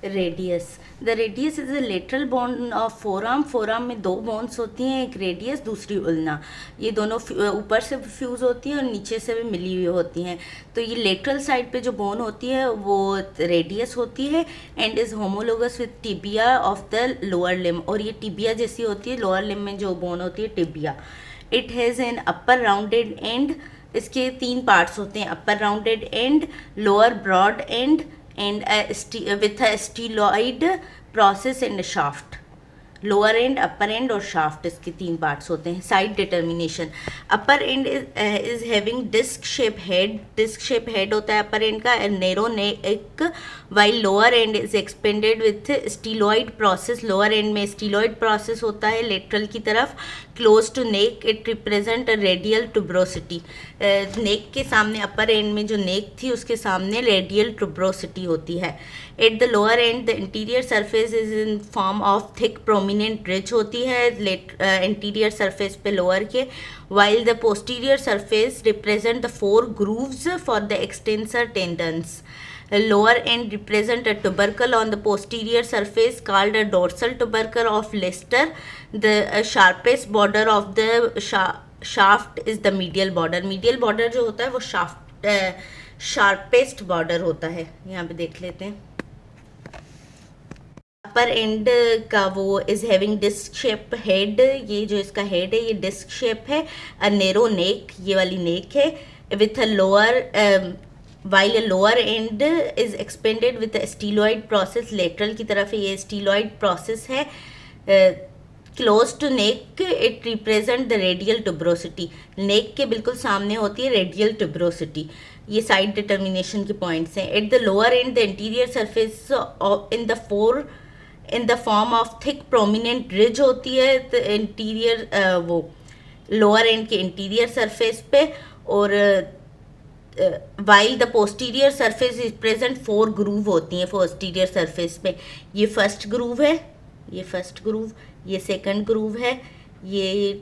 Radius, the radius is a lateral bone of forum. Forum में दो bones होती हैं, एक रेडियस दूसरी उल्ना। ये दोनों ऊपर से फ्यूज़ होती हैं और नीचे से भी मिली हुई होती हैं। तो ये लेटरल साइड पे जो बोन होती है वो रेडियस होती है and is homologous with tibia of the lower limb. और ये टिबिया जैसी होती है, लोअर लिम में जो बोन होती है tibia. It has an upper rounded end. इसके तीन पार्ट्स होते हैं, upper rounded end, lower broad end with a styloid process and a shaft. Lower end, upper end और शाफ्ट, इसके तीन पार्ट्स होते हैं। Side determination, upper end is having disc shape head. Disc shape head होता है upper end का, narrow neck, while lower end is expanded with styloid process. Lower end में स्टीलॉइड process होता है लेटरल की तरफ। Close to neck, it represent a radial tuberosity. Neck के सामने, अपर एंड में जो नेक थी उसके सामने रेडियल ट्यूब्रोसिटी होती है। Eight the lower end the interior surface is in form of thick prominent ridge होती है इंटीरियर सरफेस पे लोअर के। While the posterior surface represent the 4 grooves for the extensor tendons. Lower end represent a tubercle on the posterior surface called a dorsal tubercle of Leicester. The sharpest border of the shaft is the medial border. Medial border जो होता है वो sharpest border होता है। यहाँ पे देख लेते हैं। अपर एंड का वो is having disc shape head. ये जो इसका हेड है ये डिस्क शेप है। अ नेरो नेक, ये वाली नेक है। With a lower, while a lower end is expanded with a styloid process. Lateral की तरफ ये स्टीलॉइड प्रोसेस है। Close to neck, it represent the radial tuberosity. Neck के बिल्कुल सामने होती है रेडियल ट्यूब्रोसिटी। ये साइड डिटर्मिनेशन के पॉइंट्स हैं। At the lower end the interior surface in the form of thick prominent ridge होती है इंटीरियर, वो लोअर एंड के इंटीरियर सरफेस पे। और while the posterior surface is present 4 groove होती हैं पोस्टीरियर सरफेस पे। ये फर्स्ट ग्रूव है, ये फर्स्ट ग्रूव, ये सेकंड ग्रूव है, ये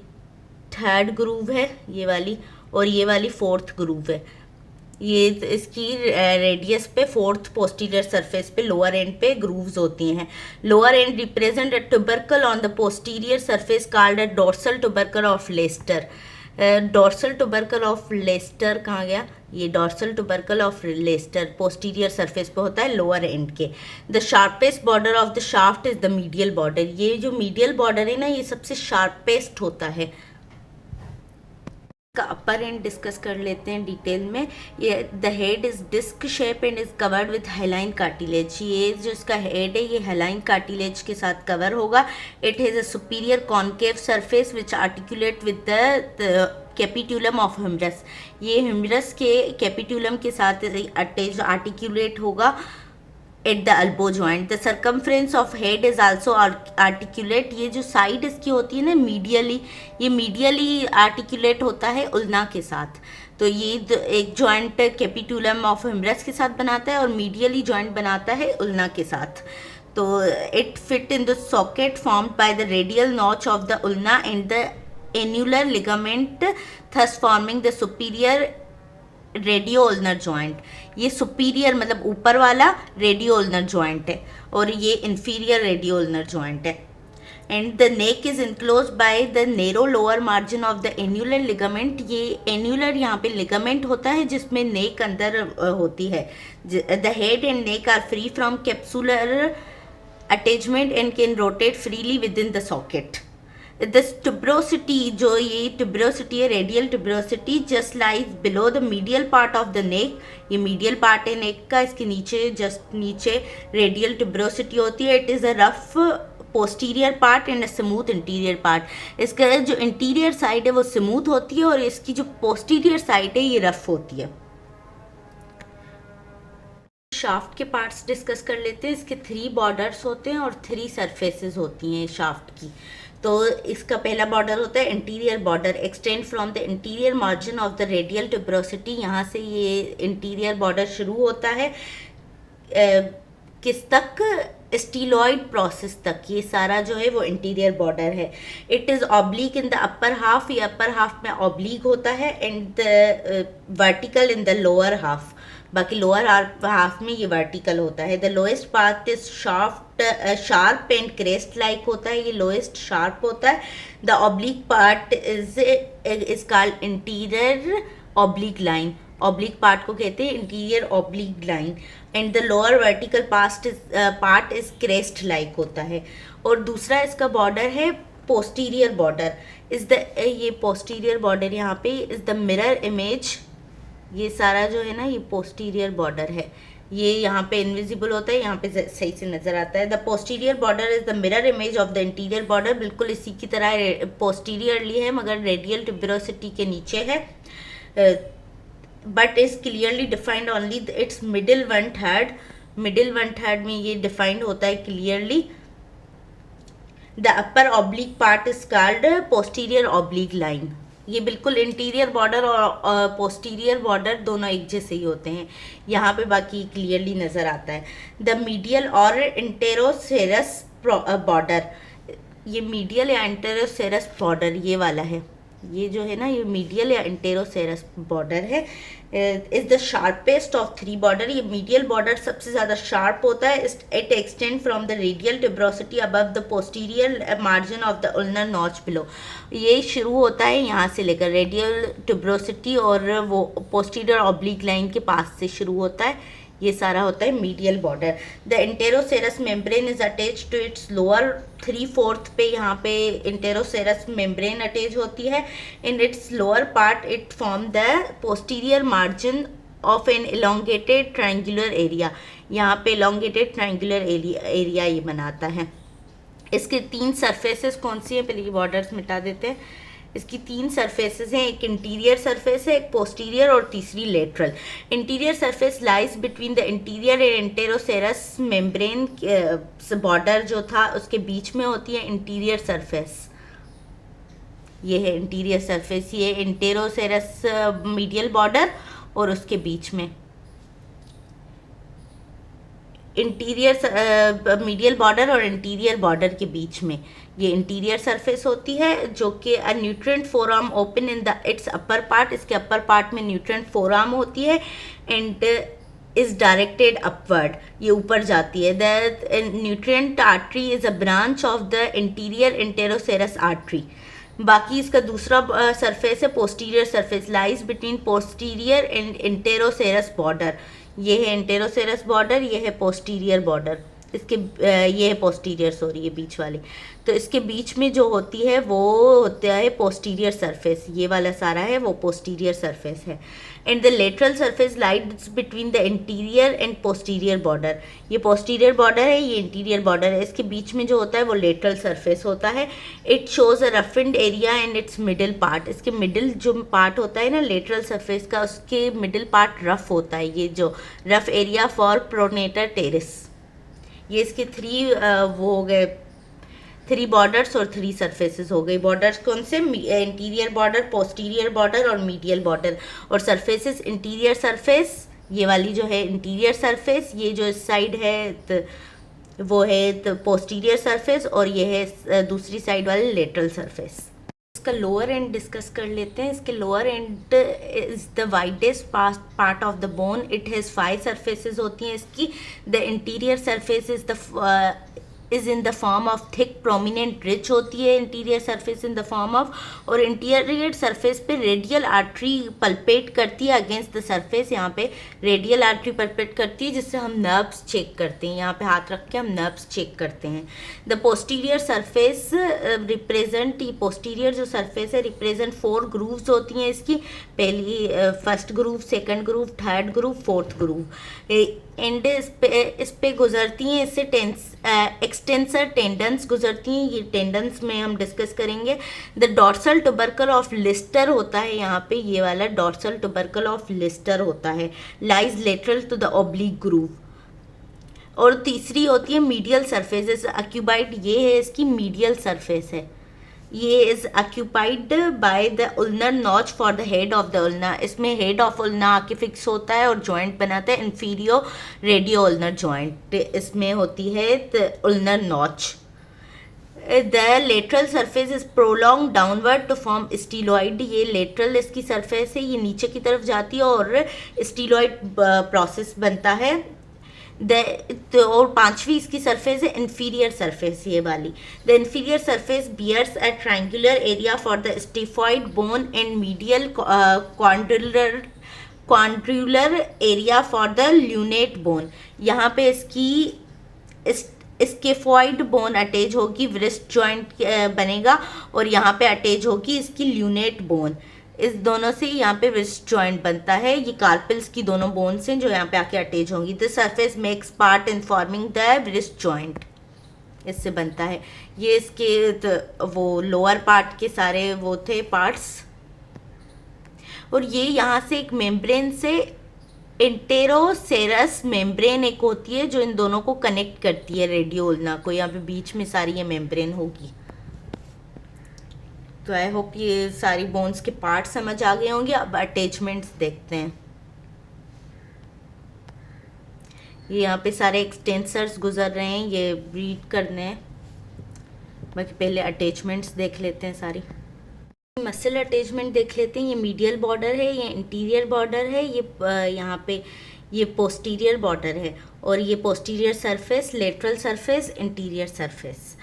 थर्ड ग्रूव है ये वाली, और ये वाली फोर्थ ग्रूव है। ये इसकी रेडियस पे 4th पोस्टीरियर सरफेस पे लोअर एंड पे ग्रूव्स होती हैं। Lower end represent a tubercle on the posterior surface called a dorsal tubercle of Lister. Dorsal tubercle of Lister कहाँ गया? ये dorsal tubercle of Lister posterior surface पे होता है लोअर एंड के। The sharpest border of the shaft is the medial border. ये जो medial border है ना, ये सबसे शार्पेस्ट होता है। का अपर एंड डिस्कस कर लेते हैं डिटेल में। ये the head is disc shape and is covered with hyaline cartilage. ये जो इसका हेड है ये हाइलाइन कार्टिलेज के साथ कवर होगा। It has a superior concave surface which articulate with the capitulum of humerus. ये ह्यूमरस के कैपिट्यूलम के साथ अटैच आर्टिकुलेट होगा at the elbow joint. The circumference of head is also articulate. ये जो साइड इसकी होती है ना मीडियली, ये मीडियली आर्टिकुलेट होता है उल्ना के साथ। तो ये एक जॉइंट कैपिट्यूलम ऑफ ह्यूमरस के साथ बनाता है और मीडियली जॉइंट बनाता है उल्ना के साथ। तो it fit in the socket formed by the radial notch of the ulna and the annular ligament, thus forming the superior radio ulnar joint. ये सुपीरियर मतलब ऊपर वाला रेडियो उल्नर जॉइंट है और ये इंफीरियर रेडियो उल्नर जॉइंट है। And the neck is enclose by the narrow lower margin of the annular ligament. ये annular यहाँ पे लिगामेंट होता है जिसमें नेक अंदर होती है। The head and neck are free from capsular attachment and can rotate freely within the socket. The tuberosity, जो ये ट्यूब्रोसिटी है radial tuberosity, just lies below the medial part of the neck. ये medial part है नेक का, इसके नीचे just नीचे radial tuberosity होती है। It is a rough posterior part and a smooth interior part. इसका जो इंटीरियर साइड है वो स्मूथ होती है और इसकी जो पोस्टीरियर साइड है ये रफ होती है। शाफ्ट के पार्ट्स डिस्कस कर लेते हैं। इसके 3 बॉर्डर्स होते हैं और 3 सरफेसेस होती हैं शाफ्ट की। तो इसका पहला बॉर्डर होता है interior border, extend from the interior margin of the radial tuberosity. यहाँ से ये इंटीरियर बॉर्डर शुरू होता है किस तक? स्टीलॉइड प्रोसेस तक। ये सारा जो है वो इंटीरियर बॉर्डर है। It is oblique in the upper half, ये अपर हाफ में ऑब्लिक होता है, and the vertical in the lower half. बाकी लोअर हाफ में ये वर्टिकल होता है। The lowest part is sharp and crest like होता है, ये लोएस्ट शार्प होता है। The oblique part is called interior oblique line, oblique part को कहते हैं interior oblique line. And the lower vertical part is crest like होता है। और दूसरा इसका बॉर्डर है पोस्टीरियर बॉर्डर, इज द ये पोस्टीरियर बॉर्डर यहाँ पे इज द मिरर इमेज, ये सारा जो है ना ये पोस्टीरियर बॉर्डर है, ये यहाँ पे इनविजिबल होता है, यहाँ पे सही से नजर आता है। The posterior border is the mirror image of the interior border, बिल्कुल इसी की तरह पोस्टीरियरली है मगर रेडियल ट्यूबरोसिटी के नीचे है। But is clearly defined only it's middle one third में ये डिफाइंड होता है clearly. The upper oblique part is called posterior oblique line. ये बिल्कुल इंटीरियर बॉर्डर और पोस्टीरियर बॉर्डर दोनों एक जैसे ही होते हैं, यहाँ पे बाकी क्लियरली नज़र आता है। द मीडियल और इंटेरोसेरस बॉर्डर, ये मीडियल या इंटेरोसेरस बॉर्डर ये वाला है, ये जो है ना ये मीडियल या इंटेरोसेरस बॉर्डर है। Is the sharpest of three border, ये मीडियल बॉर्डर सबसे ज़्यादा शार्प होता है। It extend from the radial tuberosity above the posterior margin of the ulnar notch below, ये शुरू होता है यहाँ से लेकर रेडियल ट्यूबरोसिटी और वो पोस्टीरियर ऑब्लिक लाइन के पास से शुरू होता है, ये सारा होता है medial border. The interosseous membrane is attach to its lower 3/4 पे यहाँ पे इंटेरोसेरस मेम्ब्रेन अटैच होती है। In its lower part it form the posterior margin of an elongated triangular area, यहाँ पे एलोंगेटेड ट्रायंगुलर एरिया ये बनाता है। इसके 3 सरफेसेस कौन सी हैं, पहले ये बॉर्डर्स मिटा देते हैं। इसकी 3 सरफेसेस हैं, एक इंटीरियर सरफेस है, एक पोस्टीरियर और तीसरी lateral. Interior surface lies between the interior and interosseous membrane, border जो था उसके बीच में होती है इंटीरियर सरफेस, ये है इंटीरियर सरफेस, ये इंटेरोसेरस मीडियल बॉर्डर और उसके बीच में इंटीरियर मीडियल बॉर्डर और इंटीरियर बॉर्डर के बीच में ये इंटीरियर सरफेस होती है, जो कि अ nutrient forum open in the it's upper part, इसके अपर पार्ट में न्यूट्रिएंट फोराम होती है एंड इज डायरेक्टेड अपवर्ड, ये ऊपर जाती है। The nutrient artery is a branch of the interior interosseous artery. बाकी इसका दूसरा सरफेस है posterior surface, lies between posterior and interosseous border, ये है इंटेरोसेरस बॉर्डर, ये है पोस्टीरियर बॉर्डर, इसके ये है पोस्टीरियर सॉरी ये बीच वाली, तो इसके बीच में जो होती है वो होता है पोस्टीरियर सरफेस, ये वाला सारा है वो पोस्टीरियर सरफेस है। And the lateral surface lies between the interior and posterior border, ये पोस्टीरियर बॉर्डर है, ये इंटीरियर बॉर्डर है, इसके बीच में जो होता है वो लेटरल सरफेस होता है। It shows a roughened area and its middle part, इसके मिडिल जो पार्ट होता है ना लेटरल सरफेस का, उसके मिडिल पार्ट रफ होता है, ये जो rough area for pronator teres. ये इसके 3 वो हो गए 3 बॉर्डर्स और 3 सरफेसेस हो गई। बॉर्डर्स कौन से, इंटीरियर बॉर्डर, पोस्टीरियर बॉर्डर और मीडियल बॉर्डर, और सरफेसेस इंटीरियर सरफेस, ये वाली जो है इंटीरियर सरफेस, ये जो इस साइड है तो वो है तो पोस्टीरियर सरफेस, और ये है दूसरी साइड वाली लेटरल सरफेस। इसका लोअर एंड डिस्कस कर लेते हैं। इसके lower end is the widest part of the bone, it has 5 surfaces होती हैं इसकी। The interior surface is in the form of thick prominent rich होती है interior surface in the form of, और इंटीरियर सरफेस पे radial artery palpate करती है against the surface, यहाँ पे रेडियल आर्टरी पल्पेट करती है जिससे हम नर्व्स चेक करते हैं, यहाँ पे हाथ रख के हम नर्व्स चेक करते हैं। द पोस्टीरियर सरफेस रिप्रेजेंट, ये पोस्टीरियर जो सरफेस है रिप्रेजेंट 4 ग्रूव्स होती हैं इसकी, पहली first groove, second groove, third groove, fourth groove, and इस पे गुजरती हैं, इससे एक्सटेंसर टेंडन्स गुजरती हैं, ये टेंडन्स में हम डिस्कस करेंगे। The dorsal tubercle of Lister होता है यहाँ पे, ये वाला डॉर्सल ट्यूबरकल ऑफ लिस्टर होता है, lies lateral to the oblique groove. और तीसरी होती है मीडियल सरफेस, ऑक्यूपाइड, ये है इसकी मीडियल सरफेस है, ये is occupied by the ulnar notch for the head of the ulna, इसमें हेड ऑफ उल्ना आके फिक्स होता है और जॉइंट बनाता है इंफीरियो रेडियो उल्नर जॉइंट, इसमें होती है ulnar notch. The lateral surface is prolong downward to form styloid. ये लेटरल इसकी सरफेस है, ये नीचे की तरफ जाती है और स्टीलॉइड प्रोसेस बनता है। और पांचवी इसकी सरफेस है इंफीरियर सरफेस, ये वाली। The inferior surface bears a triangular area for the scaphoid bone and medial quadrangular area for the lunate bone. यहाँ पे इसकी स्केफॉइड बोन अटैच होगी, व्रिस्ट जॉइंट बनेगा, और यहाँ पे अटैच होगी इसकी ल्यूनेट बोन। इस दोनों से यहाँ पे व्रिस्ट जॉइंट बनता है। ये कार्पल्स की दोनों बोन्स हैं जो यहाँ पे आके अटैच होंगी। The surface makes part in forming the wrist joint, इससे बनता है। ये इसके वो लोअर पार्ट के सारे वो थे पार्ट्स। और ये यहाँ से एक मेम्ब्रेन से इंटेरोसेरस मेम्ब्रेन एक होती है जो इन दोनों को कनेक्ट करती है रेडियोल्ना को। यहाँ पे बीच में सारी ये मेम्ब्रेन होगी। तो आई होप ये सारी बोन्स के पार्ट समझ आ गए होंगे। अब अटैचमेंट्स देखते हैं। ये यहाँ पे सारे एक्सटेंसर्स गुजर रहे हैं, ये रीड करने हैं। बाकी पहले अटैचमेंट्स देख लेते हैं सारी। मसल अटैचमेंट देख लेते हैं। ये मीडियल बॉर्डर है, ये इंटीरियर बॉर्डर है, ये यहाँ पे ये पोस्टीरियर बॉर्डर है, और ये posterior surface, lateral surface, interior surface.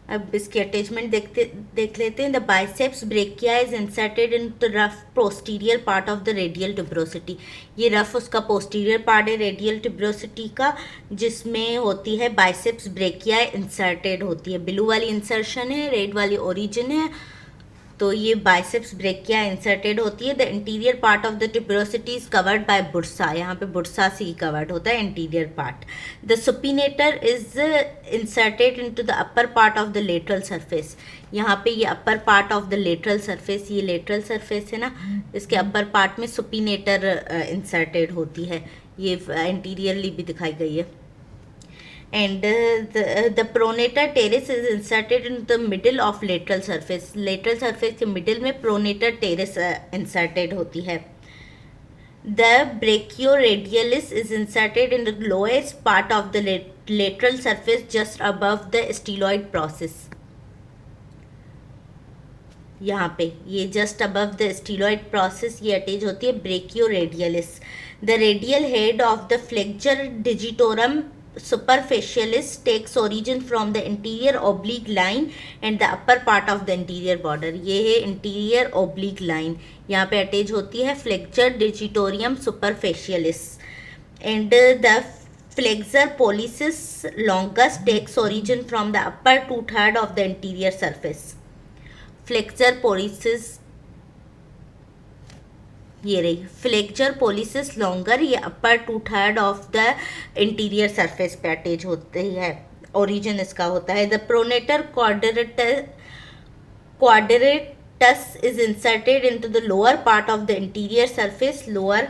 अब इसके अटैचमेंट देख लेते हैं। The biceps brachia is inserted in the rough posterior part of the radial tuberosity. ये रफ उसका पोस्टीरियर पार्ट है रेडियल ट्यूबरोसिटी का, जिसमें होती है बाइसेप्स ब्रेकिया इंसर्टेड होती है। ब्लू वाली इंसर्शन है, रेड वाली ओरिजिन है। तो ये बाइसेप्स ब्रेकिया इंसर्टेड होती है। The interior part of the tuberosity is covered by bursa. यहाँ पे बुर्सा से ही कवर्ड होता है interior part. The supinator is inserted into the upper part of the lateral surface. यहाँ पे ये upper part of the lateral surface, ये लेटरल सरफेस है ना, इसके अपर पार्ट में सुपिनेटर इंसर्टेड होती है। ये इंटीरियरली भी दिखाई गई है। And the pronator teres is inserted in the middle of lateral surface. lateral surface के middle में pronator teres inserted होती है. The brachioradialis is inserted in the lowest part of the lateral surface just above the styloid process. यहाँ पे ये just above the styloid process ये attach होती है brachioradialis. The radial head of the flexure digitorum superficialis takes origin from the interior oblique line and the upper part of the interior border. ये है interior oblique line, यहाँ पे attach होती है flexure digitorum superficialis, and the flexor pollicis longus takes origin from the upper 2/3 of the anterior surface. Flexor pollicis ये रही flexure policies longer, ये अपर 2/3 of the interior surface पे अटैच होती है, ओरिजिन इसका होता है। The pronator quadratus is inserted into the lower part of the interior surface, lower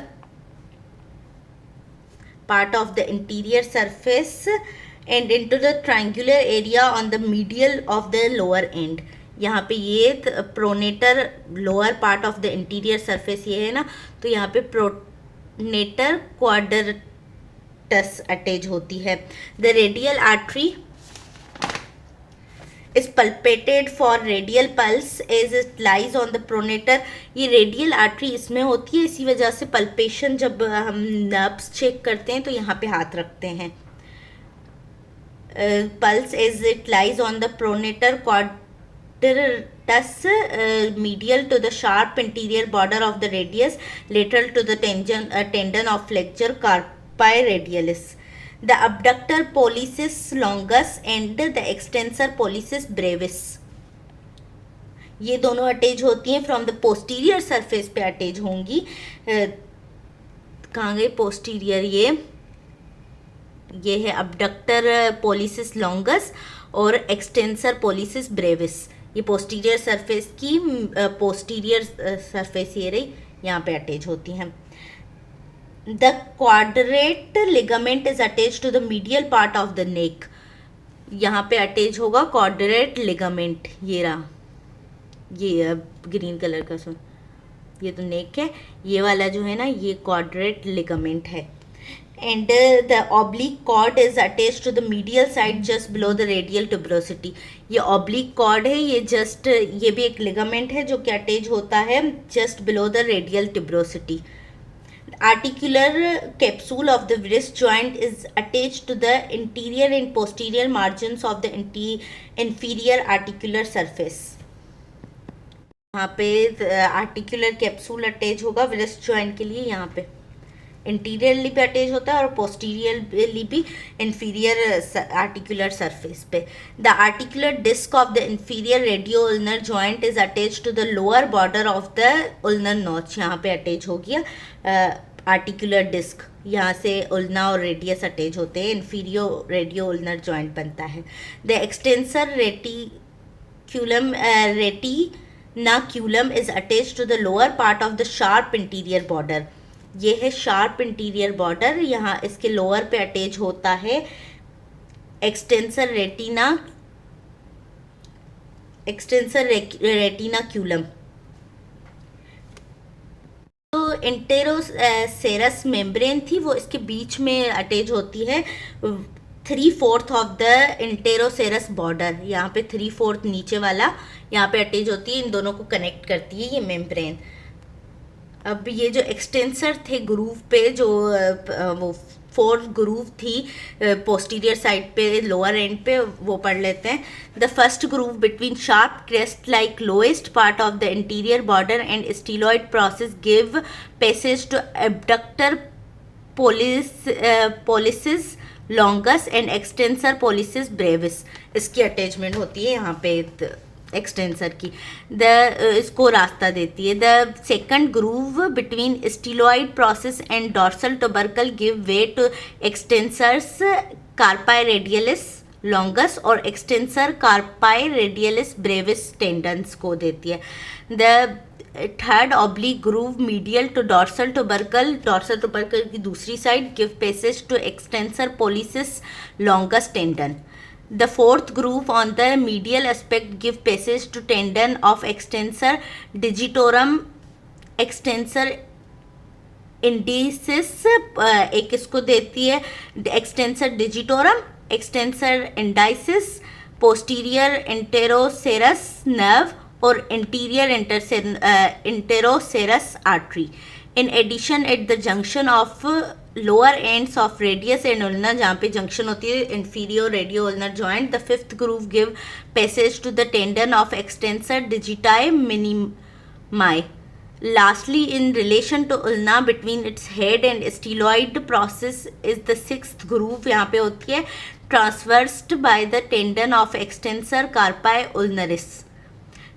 part of the interior surface and into the triangular area on the medial of the lower and. यहाँ पे ये pronator lower part of the interior surface ये है ना, तो यहाँ पे pronator quadratus attach होती है। The radial artery is palpated for radial pulse as it lies on the pronator. ये रेडियल आर्टरी इसमें होती है, इसी वजह से पल्पेशन जब हम नर्व्स चेक करते हैं तो यहाँ पे हाथ रखते हैं। Pulse as it lies on the pronator quadratus medial to the sharp interior border of the radius, lateral to the tendon of flexure carpi radialis. The abductor pollicis longus and the extensor pollicis brevis, ये दोनों attach होती हैं from the posterior surface पे attach होंगी। कहाँ गई posterior, ये है अबडक्टर पोलिसिस लॉन्गस और एक्सटेंसर पोलिसिस ब्रेविस। ये पोस्टीरियर सरफेस की पोस्टीरियर सरफेस ये रही, यहाँ पे अटैच होती हैं। The quadrate ligament is attach to the medial part of the neck. यहाँ पे अटैच होगा क्वाड्रेट लिगामेंट, ये रहा, ये ग्रीन कलर का ये तो नेक है, ये वाला जो है ना ये क्वाड्रेट लिगामेंट है। and the oblique cord is attached to the medial side just below the radial tuberosity. ये oblique cord है, ये just ये भी एक ligament है जो कि attach होता है just below the radial tuberosity. Articular capsule of the wrist joint is attached to the interior and posterior margins of the inferior articular surface. यहाँ पे आर्टिकुलर कैप्सूल अटैच होगा wrist joint के लिए, यहाँ पे इंटीरियरली पे अटैच होता है और पोस्टीरियरली भी इंफीरियर आर्टिकुलर सरफेस पे. The articular disc of the inferior radio ulnar joint is attach to the lower border of the ulnar notch. यहाँ पे अटैच हो गया आर्टिकुलर डिस्क, यहाँ से उल्ना और रेडियस अटैच होते हैं, इंफीरियर रेडियो उल्नर जॉइंट बनता है. The extensor retinaculum is attach to the lower part of the sharp interior border. ये है शार्प इंटीरियर बॉर्डर, यहाँ इसके लोअर पे अटैच होता है एक्सटेंसर रेटिनाक्यूलम. तो इंटेरोसेरस मेम्ब्रेन थी वो इसके बीच में अटैच होती है 3/4 ऑफ द इंटेरोसेरस बॉर्डर. यहाँ पे 3/4 नीचे वाला यहाँ पे अटैच होती है, इन दोनों को कनेक्ट करती है ये मेम्ब्रेन. अब ये जो एक्सटेंसर थे ग्रूव पे, जो वो 4 ग्रूव थी पोस्टीरियर साइड पे लोअर एंड पे, वो पढ़ लेते हैं. The first groove between sharp crest like lowest part of the interior border and styloid process give passage to abductor pollicis longus and extensor pollicis brevis. इसकी attachment होती है यहाँ पे एक्सटेंसर की, इसको रास्ता देती है. The second groove between styloid process and dorsal tubercle give way to extensors carpi radialis longus और extensor carpi radialis brevis tendons को देती है. The third oblique groove medial to dorsal tubercle की दूसरी साइड give passage to extensor pollicis longus tendon. The fourth groove on the medial aspect give passage to tendon of extensor digitorum, extensor indicis एक इसको देती है extensor digitorum, extensor indicis, posterior interoserous nerve और anterior interoserous artery. In addition, at the junction of lower ends of radius and ulna, जहाँ पे junction होती है inferior radio ulnar joint, the fifth groove give passage to the tendon of extensor digiti minimi. Lastly, in relation to ulna between its head and styloid process is the sixth groove, यहाँ पे होती है traversed by the tendon of extensor carpi ulnaris.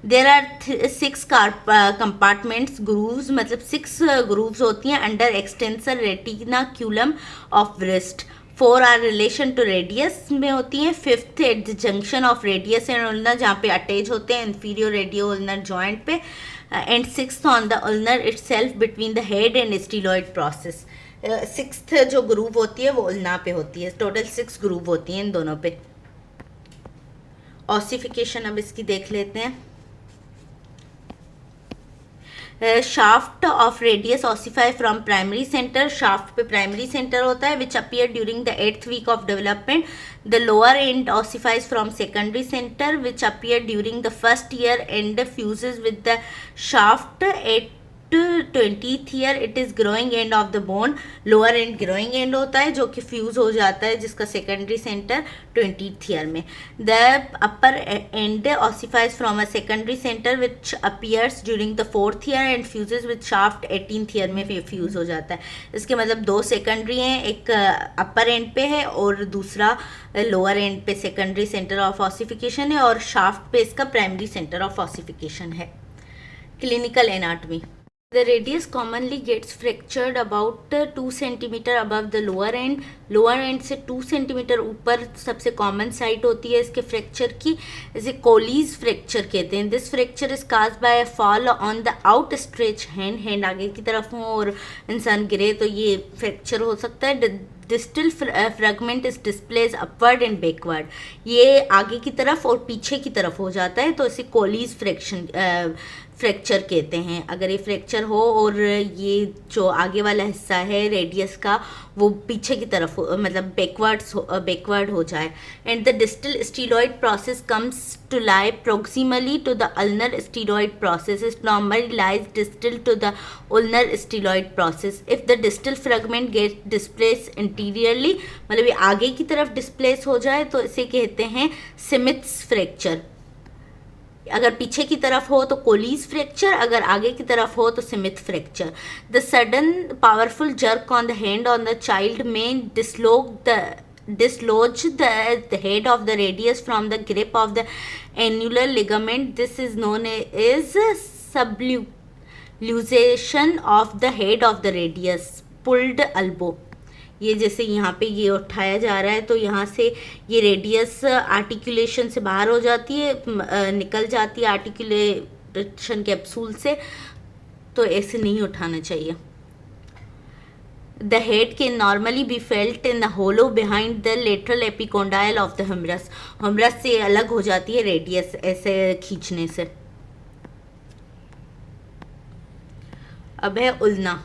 There are 6 compartments grooves, मतलब 6 grooves होती हैं under extensor retinaculum of wrist. 4 are relation to radius में होती हैं. 5th at the junction of radius and ulnar, जहाँ पे अटैच होते हैं इंफीरियर रेडियो उल्नर जॉइंट पे. And 6th on the ulnar itself between the head and styloid process. 6th जो groove होती है वो उल्ना पे होती है. टोटल 6 ग्रूव होती हैं इन दोनों पे. ऑसिफिकेशन अब इसकी देख लेते हैं. Shaft of radius ossify from primary centre. Shaft पे प्राइमरी सेंटर होता है which appear during the 8th week of development. The lower end ossifies from secondary centre which appear during the first year and fuses with the shaft at 20th year. It is growing end of the bone. Lower end growing end होता है जो कि fuse हो जाता है, जिसका secondary centre 20th year में. The upper end ossifies from a secondary centre which appears during the 4th year and fuses with shaft 18th year में फ्यूज हो जाता है. इसके मतलब 2 सेकेंडरी हैं, एक अपर एंड पे है और दूसरा लोअर एंड पे सेकेंडरी सेंटर ऑफ ऑसिफिकेशन है, और शाफ्ट पे इसका प्राइमरी सेंटर ऑफ ऑसिफिकेशन है. Clinical anatomy. The radius commonly gets fractured about 2 centimeter above the lower end. Lower and से 2 सेंटीमीटर ऊपर सबसे कॉमन साइट होती है इसके फ्रैक्चर की, इसे कोलीज फ्रैक्चर कहते हैं. This fracture is caused by a fall on the out stretch hand. Hand आगे की तरफ हो और इंसान गिरे तो ये फ्रैक्चर हो सकता है. Distal fragment is displace upward and backward, ये आगे की तरफ और पीछे की तरफ हो जाता है, तो इसे कोलीज फ्रैक्चर कहते हैं। अगर ये फ्रैक्चर हो और ये जो आगे वाला हिस्सा है रेडियस का वो पीछे की तरफ मतलब बैकवर्ड हो जाए। And the distal styloid process comes to lie proximally to the ulnar styloid process is normally lies distal to the ulnar styloid process. If the distal fragment get displace interiorly, मतलब ये आगे की तरफ displace हो जाए तो इसे कहते हैं सिमिथ्स फ्रैक्चर। अगर पीछे की तरफ हो तो कोलीज फ्रैक्चर, अगर आगे की तरफ हो तो Smith fracture. The sudden powerful jerk on the hand on the child में dislodge the head of the radius from the grip of the annular ligament. This is known as subluxation of the head of the radius, pulled elbow. ये जैसे यहाँ पे ये उठाया जा रहा है तो यहाँ से ये रेडियस आर्टिकुलेशन से बाहर हो जाती है, निकल जाती है आर्टिकुलेशन कैप्सूल से, तो ऐसे नहीं उठाना चाहिए। The head can normally be felt in the hollow behind the lateral epicondyle of the humerus. Humerus से अलग हो जाती है रेडियस ऐसे खींचने से। अब है उल्ना।